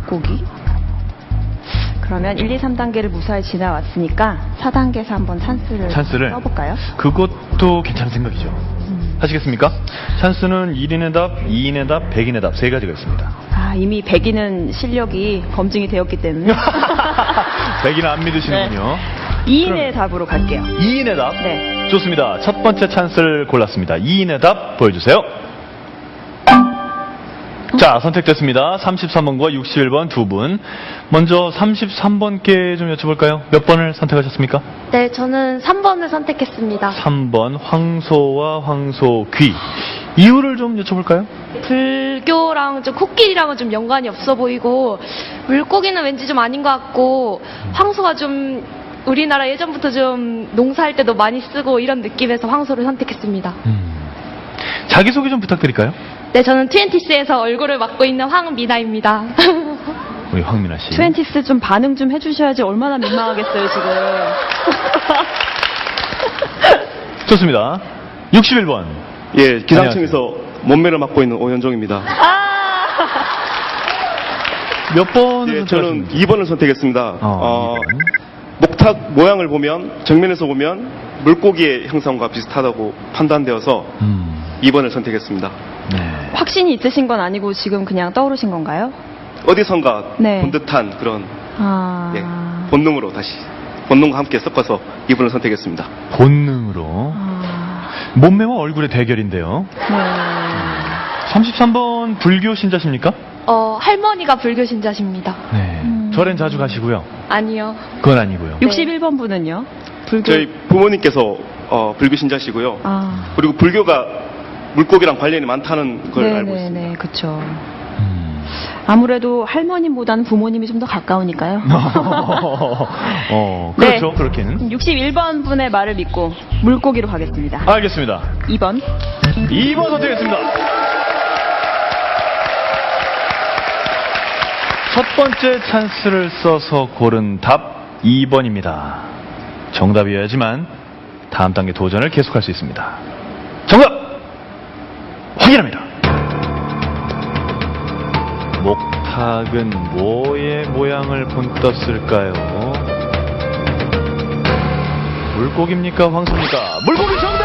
물고기. 그러면 1, 2, 3단계를 무사히 지나왔으니까 4단계에서 한번 찬스를 써볼까요? 그것도 괜찮은 생각이죠. 하시겠습니까? 찬스는 1인의 답, 2인의 답, 100인의 답 세 가지가 있습니다. 아, 이미 100인은 실력이 검증이 되었기 때문에 100인 안 믿으시는군요. 2인의 답으로 갈게요. 2인의 답? 네. 좋습니다. 첫 번째 찬스를 골랐습니다. 2인의 답 보여주세요. 자, 선택됐습니다. 33번과 61번 두 분. 먼저 33번께 좀 여쭤볼까요? 몇 번을 선택하셨습니까? 네, 저는 3번을 선택했습니다. 3번 황소와 황소귀. 이유를 좀 여쭤볼까요? 불교랑 좀 코끼리랑은 좀 연관이 없어 보이고 물고기는 왠지 좀 아닌 것 같고 황소가 좀 우리나라 예전부터 좀 농사할 때도 많이 쓰고 이런 느낌에서 황소를 선택했습니다. 자기소개 좀 부탁드릴까요? 네, 저는 트웬티스에서 얼굴을 맡고 있는 황미나입니다. 우리 황미나 씨. 트웬티스 좀 반응 좀 해주셔야지 얼마나 민망하겠어요, 지금. 좋습니다. 61번. 예, 기상청에서 몸매를 맡고 있는 오현종입니다. 몇 번을 예, 저는 선택하셨습니까? 2번을 선택했습니다. 2번. 목탁 모양을 보면, 정면에서 보면 물고기의 형상과 비슷하다고 판단되어서 2번을 선택했습니다. 네. 확신이 있으신 건 아니고 지금 그냥 떠오르신 건가요? 어디선가 네. 본 듯한 그런 아... 예, 본능으로 다시 본능과 함께 섞어서 2번을 선택했습니다. 본능으로. 몸매와 얼굴의 대결인데요. 네. 33번 불교 신자십니까? 할머니가 불교 신자십니다. 네. 절엔 자주 가시고요. 아니요. 그건 아니고요. 61번 분은요? 불교. 저희 부모님께서 불교 신자시고요. 아. 그리고 불교가 물고기랑 관련이 많다는 걸 알고 있습니다. 네네네, 그쵸. 아무래도 할머님보다는 부모님이 좀 더 가까우니까요. 그렇죠. 네. 그렇게는. 61번 분의 말을 믿고 물고기로 가겠습니다. 알겠습니다. 2번. 2번 선택했습니다. 첫 번째 찬스를 써서 고른 답 2번입니다. 정답이어야지만 다음 단계 도전을 계속할 수 있습니다. 정답! 확인합니다. 목탁은 뭐의 모양을 본떴을까요? 물고기입니까? 황소입니까? 물고기 정답!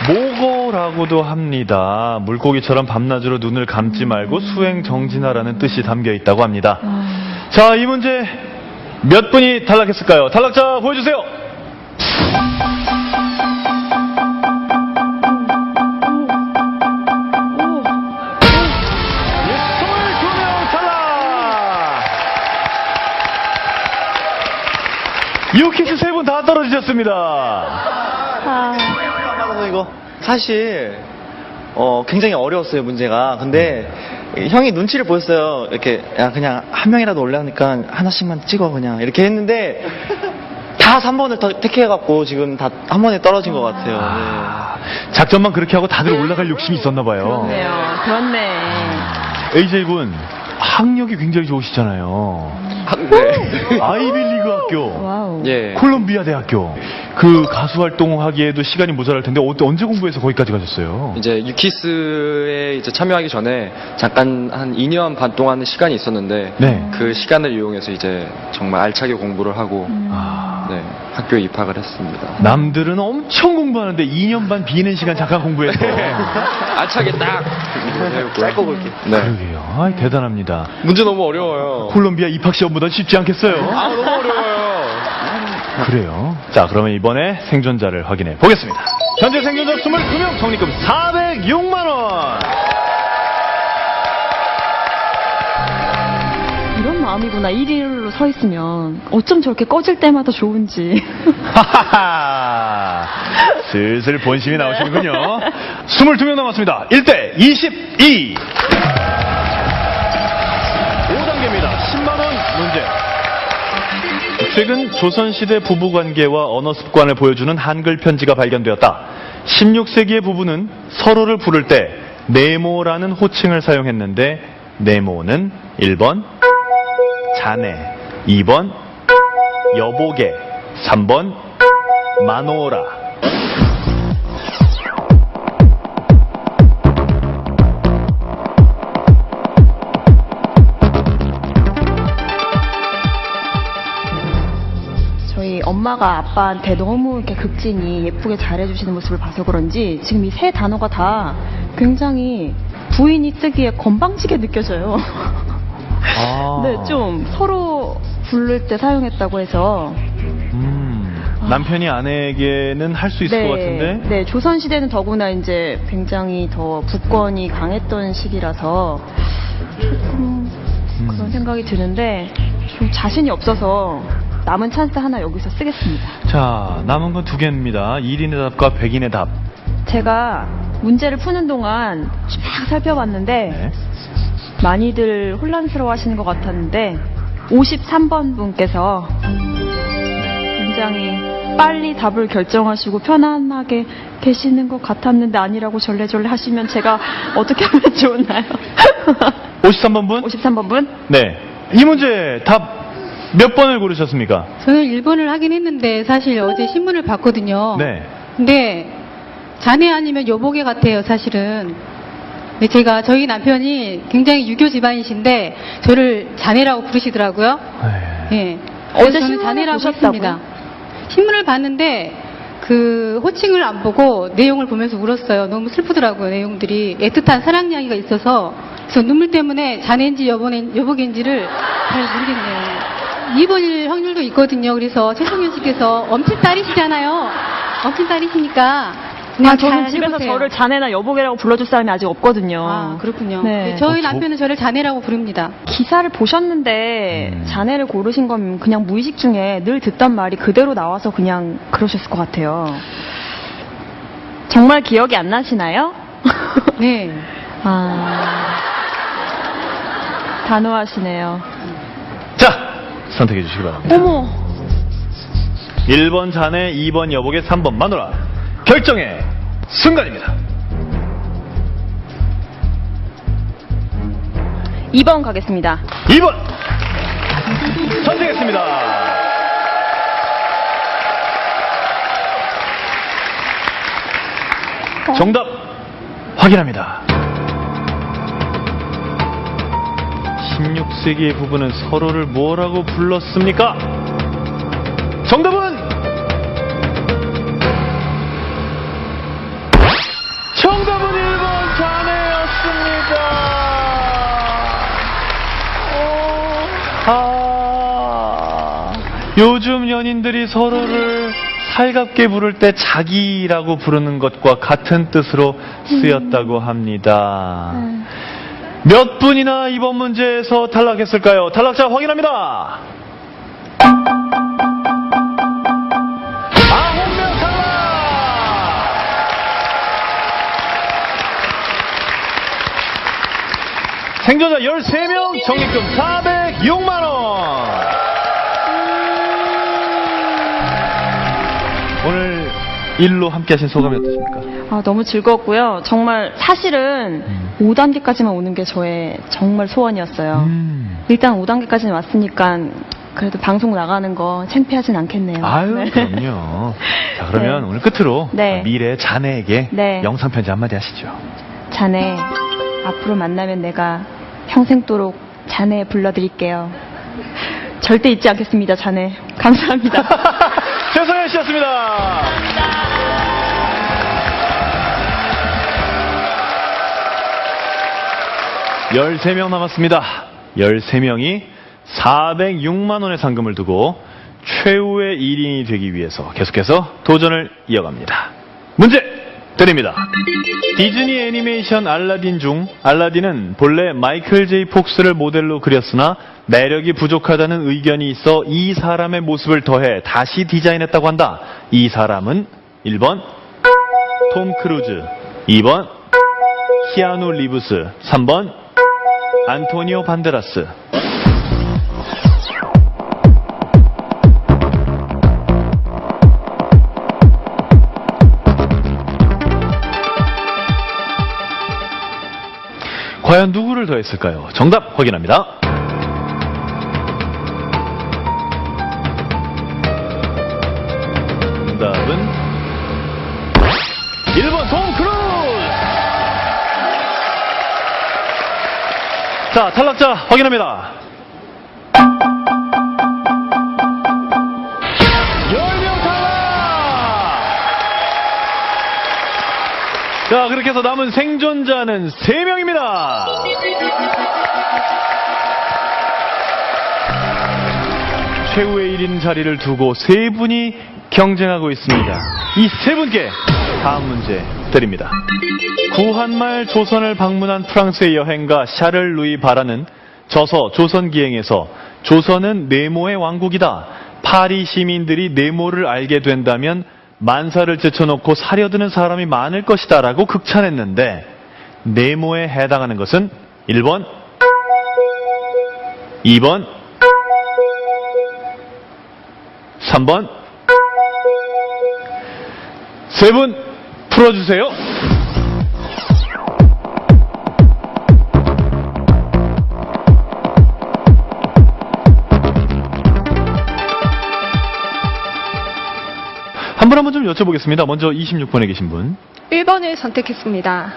모고라고도 합니다. 물고기처럼 밤낮으로 눈을 감지 말고 수행 정진하라는 뜻이 담겨 있다고 합니다. 자, 이 문제 몇 분이 탈락했을까요? 탈락자 보여주세요. 유키스 세 분 다 떨어지셨습니다. 이거 사실 굉장히 어려웠어요, 문제가. 근데 형이 눈치를 보였어요. 이렇게 야 그냥 한 명이라도 올라오니까 하나씩만 찍어 그냥 이렇게 했는데 다 3번을 택해갖고 지금 다 한 번에 떨어진 것 같아요. 작전만 그렇게 하고 다들 올라갈 욕심이 있었나 봐요. 그렇네. AJ 군 학력이 굉장히 좋으시잖아요. 네. 아이빌리그 학교, 와우. 예. 콜롬비아 대학교. 그 가수 활동하기에도 시간이 모자랄 텐데 언제 공부해서 거기까지 가셨어요? 이제 유키스에 이제 참여하기 전에 잠깐 한 2년 반 동안 시간이 있었는데 네. 그 시간을 이용해서 이제 정말 알차게 공부를 하고 아, 학교에 입학을 했습니다. 남들은 엄청 공부하는데 2년 반 비는 시간 잠깐 공부해서. 알차게 딱 짧고 굵게. 네. 그러게요. 아이, 대단합니다. 문제 너무 어려워요. 콜롬비아 입학 시험보다 쉽지 않겠어요? 너무 어려워요. 그래요. 자, 그러면 이번에 생존자를 확인해 보겠습니다. 현재 생존자 22명, 적립금 406만 원. 이런 마음이구나. 1위로 서 있으면 어쩜 저렇게 꺼질 때마다 좋은지. 하하하. 슬슬 본심이 나오시는군요. 22명 남았습니다. 1대 22. 5단계입니다. 10만 원 문제. 최근 조선시대 부부관계와 언어 습관을 보여주는 한글 편지가 발견되었다. 16세기의 부부는 서로를 부를 때 네모라는 호칭을 사용했는데 네모는 1번 자네, 2번 여보게, 3번 마노라. 엄마가 아빠한테 너무 이렇게 극진히 예쁘게 잘해주시는 모습을 봐서 그런지 지금 이 세 단어가 다 굉장히 부인이 쓰기에 건방지게 느껴져요. 아. 네, 좀 서로 부를 때 사용했다고 해서. 남편이 아내에게는 할 수 있을 것 같은데. 네, 조선시대는 더구나 이제 굉장히 더 부권이 강했던 시기라서 조금 그런 생각이 드는데 좀 자신이 없어서 남은 찬스 하나 여기서 쓰겠습니다. 자, 남은 건 두 개입니다. 1인의 답과 100인의 답. 제가 문제를 푸는 동안 쫙 살펴봤는데 네. 많이들 혼란스러워 하시는 것 같았는데 53번 분께서 굉장히 빨리 답을 결정하시고 편안하게 계시는 것 같았는데 아니라고 절레절레 하시면 제가 어떻게 하면 좋나요? 53번 분? 53번 분? 네. 이 문제 답 몇 번을 고르셨습니까? 저는 1번을 하긴 했는데 사실 어제 신문을 봤거든요. 네. 근데 자네 아니면 여보게 같아요, 사실은. 근데 저희 남편이 굉장히 유교 집안이신데 저를 자네라고 부르시더라고요. 네. 예. 어제 그래서 저는 신문을 자네라고 보셨다고요? 했습니다. 신문을 봤는데 그 호칭을 안 보고 내용을 보면서 울었어요. 너무 슬프더라고요, 내용들이. 애틋한 사랑 이야기가 있어서 그래서 눈물 때문에 자네인지 여보인지를 잘 모르겠네요. 2번일 확률도 있거든요. 그래서 최성현 씨께서 엄친딸이시잖아요. 엄친딸이시니까 그냥 저는 잘 집에서 해보세요. 저를 자네나 여보게라고 불러줄 사람이 아직 없거든요. 아, 그렇군요. 네. 저희 저- 남편은 저를 자네라고 부릅니다. 기사를 보셨는데 자네를 고르신 건 그냥 무의식 중에 늘 듣던 말이 그대로 나와서 그냥 그러셨을 것 같아요. 정말 기억이 안 나시나요? 네. 단호하시네요. 자, 선택해 주시기 바랍니다. 어머, 1번 자네, 2번 여보게, 3번 마누라. 결정의 순간입니다. 2번 가겠습니다. 2번 선택했습니다. 정답 확인합니다. 16세기의 부부는 서로를 뭐라고 불렀습니까? 정답은 정답은 1번 자네였습니다. 요즘 연인들이 서로를 살갑게 부를 때 자기라고 부르는 것과 같은 뜻으로 쓰였다고 합니다. 몇 분이나 이번 문제에서 탈락했을까요? 탈락자 확인합니다. 9명 탈락! 생존자 13명, 적립금 406만원! 오늘 일로 함께 하신 소감이 어떠십니까? 너무 즐거웠고요. 정말 사실은 5단계까지만 오는 게 저의 정말 소원이었어요. 일단 5단계까지는 왔으니까 그래도 방송 나가는 거 창피하진 않겠네요. 아유, 네. 그럼요. 자, 그러면 네. 오늘 끝으로 네. 미래 자네에게 네. 영상편지 한마디 하시죠. 자네, 앞으로 만나면 내가 평생도록 자네 불러드릴게요. 절대 잊지 않겠습니다, 자네. 감사합니다. 최성현 씨였습니다. 13명 남았습니다. 13명이 406만 원의 상금을 두고 최후의 1인이 되기 위해서 계속해서 도전을 이어갑니다. 문제 드립니다. 디즈니 애니메이션 알라딘 중 알라딘은 본래 마이클 제이 폭스를 모델로 그렸으나 매력이 부족하다는 의견이 있어 이 사람의 모습을 더해 다시 디자인했다고 한다. 이 사람은 1번 톰 크루즈, 2번 키아누 리브스, 3번 안토니오 반데라스. 과연 누구를 더했을까요? 정답 확인합니다. 정답은 1번 톰 크루즈! 자, 탈락자 확인합니다. 자, 그렇게 해서 남은 생존자는 3명입니다. 최후의 1인 자리를 두고 3분이 경쟁하고 있습니다. 이 3분께 다음 문제 드립니다. 구한말 조선을 방문한 프랑스의 여행가 샤를 루이 바라는 저서 조선기행에서 조선은 네모의 왕국이다. 파리 시민들이 네모를 알게 된다면 만사를 제쳐놓고 사려드는 사람이 많을 것이다 라고 극찬했는데 네모에 해당하는 것은 1번, 2번, 3번. 3분 풀어주세요. 한 분 한 분 좀 여쭤보겠습니다. 먼저 26번에 계신 분. 1번을 선택했습니다.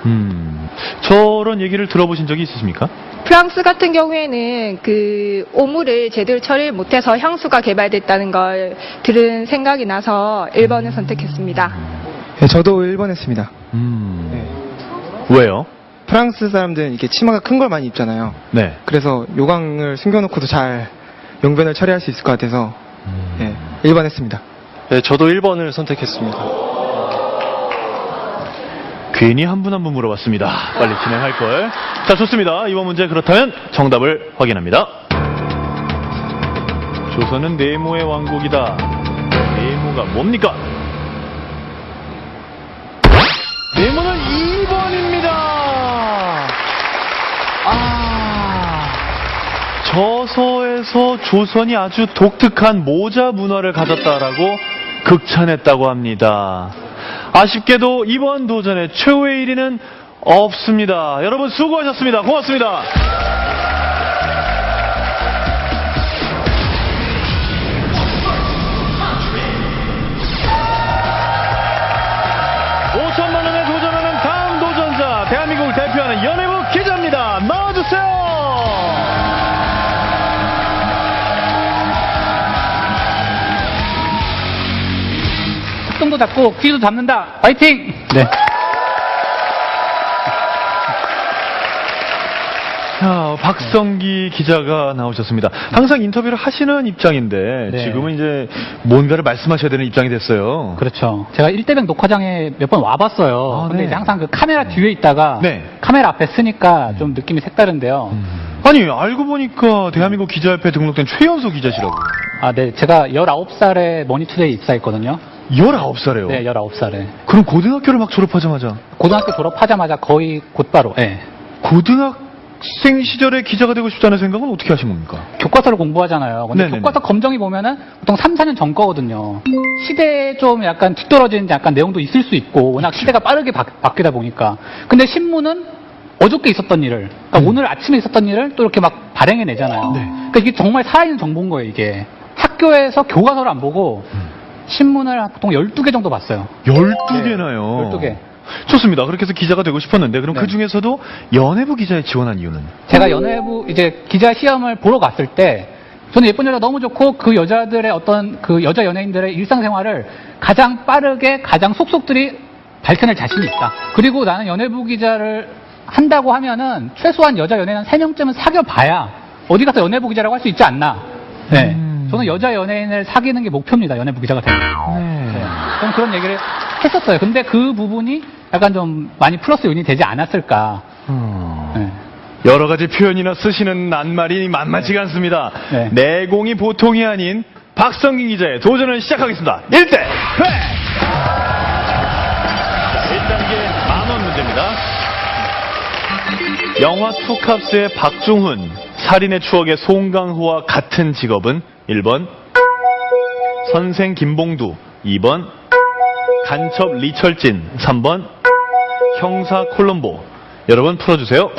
저런 얘기를 들어보신 적이 있으십니까? 프랑스 같은 경우에는 그 오물을 제대로 처리를 못해서 향수가 개발됐다는 걸 들은 생각이 나서 1번을 선택했습니다. 네, 저도 1번 했습니다. 왜요? 프랑스 사람들은 이렇게 치마가 큰 걸 많이 입잖아요. 네. 그래서 요강을 숨겨놓고도 잘 용변을 처리할 수 있을 것 같아서 1번 했습니다. 네, 저도 1번을 선택했습니다. 괜히 한 분 한 분 물어봤습니다. 빨리 진행할 걸. 자, 좋습니다. 이번 문제 그렇다면 정답을 확인합니다. 조선은 네모의 왕국이다. 네모가 뭡니까? 네모는 2번입니다. 저서에서 조선이 아주 독특한 모자 문화를 가졌다라고 극찬했다고 합니다. 아쉽게도 이번 도전에 최후의 1위는 없습니다. 여러분 수고하셨습니다. 고맙습니다. (5천만 원에 도전하는 다음 도전자 대한민국을 대표하는 연예부 기자입니다. 나와주세요. 도 잡고 귀도 잡는다. 파이팅! 네. 자, 박성기 기자가 나오셨습니다. 항상 인터뷰를 하시는 입장인데 네. 지금은 이제 뭔가를 말씀하셔야 되는 입장이 됐어요. 그렇죠. 제가 1대병 녹화장에 몇 번 와봤어요. 근데 네. 이제 항상 그 카메라 뒤에 있다가 네. 카메라 앞에 쓰니까 좀 느낌이 색다른데요. 아니, 알고 보니까 대한민국 기자협회 등록된 최연소 기자시라고. 아, 네. 제가 19살에 머니투데이 입사했거든요. 19살에요? 네, 19살에. 그럼 고등학교를 막 졸업하자마자? 고등학교 졸업하자마자 거의 곧바로, 예. 고등학생 시절에 기자가 되고 싶다는 생각은 어떻게 하신 겁니까? 교과서를 공부하잖아요. 근데 네네네. 교과서 검정이 보면은 보통 3, 4년 전 거거든요. 시대에 좀 약간 뒤떨어진 약간 내용도 있을 수 있고, 워낙 시대가 빠르게 바뀌다 보니까. 근데 신문은 어저께 있었던 일을, 그러니까 오늘 아침에 있었던 일을 또 이렇게 막 발행해 내잖아요. 네. 그러니까 이게 정말 살아있는 정보인 거예요, 이게. 학교에서 교과서를 안 보고, 신문을 보통 12개 정도 봤어요. 12개나요? 12개. 좋습니다. 그렇게 해서 기자가 되고 싶었는데, 그럼 네. 그 중에서도 연예부 기자에 지원한 이유는? 제가 연예부 이제 기자 시험을 보러 갔을 때 저는 예쁜 여자 너무 좋고 그 여자들의 어떤 그 여자 연예인들의 일상생활을 가장 빠르게 가장 속속들이 밝혀낼 자신이 있다. 그리고 나는 연예부 기자를 한다고 하면은 최소한 여자 연예인 한 3명쯤은 사귀어봐야 어디 가서 연예부 기자라고 할 수 있지 않나. 네. 저는 여자 연예인을 사귀는 게 목표입니다. 연예부 기자가 되면. 네. 저는 그런 얘기를 했었어요. 근데 그 부분이 약간 좀 많이 플러스 요인이 되지 않았을까. 네. 여러 가지 표현이나 쓰시는 낱말이 만만치가 않습니다. 네. 내공이 보통이 아닌 박성긴 기자의 도전을 시작하겠습니다. 1대 회! 1단계 만원 문제입니다. 영화 투캅스의 박중훈, 살인의 추억의 송강호와 같은 직업은 1번 선생 김봉두, 2번 간첩 리철진, 3번 형사 콜럼보. 여러분 풀어주세요.